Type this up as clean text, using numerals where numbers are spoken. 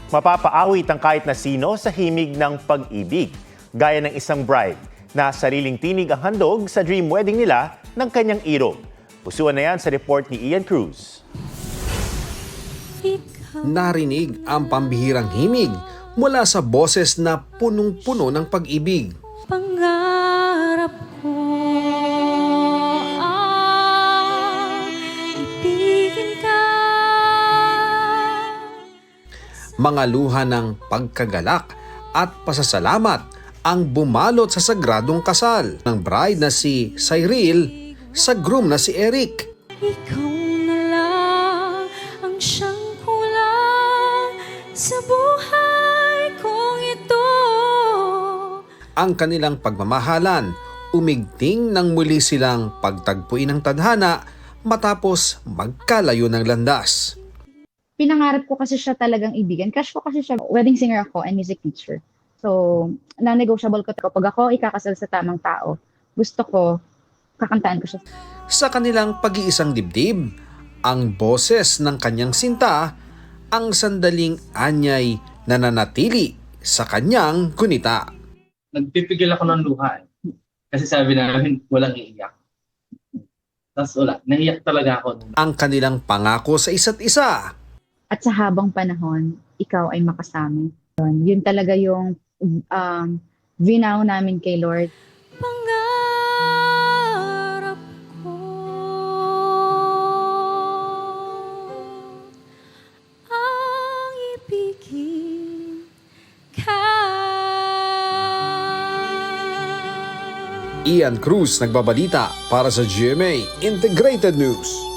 Mapapaawit ang kahit na sino sa himig ng pag-ibig, gaya ng isang bride na sariling tinig ang handog sa dream wedding nila ng kanyang irog. Pusuan na yan sa report ni Ian Cruz. Narinig ang pambihirang himig mula sa boses na punong-puno ng pag-ibig. Pangarap ko ang ibigin ka. Mga luha ng pagkagalak at pasasalamat ang bumalot sa sagradong kasal ng bride na si Cyril sa groom na si Eric. Ikaw na lang ang siyang kulang sa buhay kong ito. Ang kanilang pagmamahalan, umigting nang muli silang pagtagpuin ng tadhana matapos magkalayo ng landas. Pinangarap ko kasi siya talagang ibigan. Crush ko kasi siya. Wedding singer ako and music teacher. So, non-negotiable ko kapag ako ikakasal sa tamang tao, gusto ko, kakantaan ko siya. Sa kanilang pag-iisang dibdib, ang boses ng kanyang sinta, ang sandaling anyay na nanatili sa kanyang gunita. Nagpipigil ako ng luha. Kasi sabi namin, walang iiyak. Tapos wala, naiyak talaga ako. Ang kanilang pangako sa isa't isa. At sa habang panahon, ikaw ay makasama. Yun talaga yung vinaw namin kay Lord. Pangarap ko ang ibigin ka. Ian Cruz nagbabalita para sa GMA Integrated News.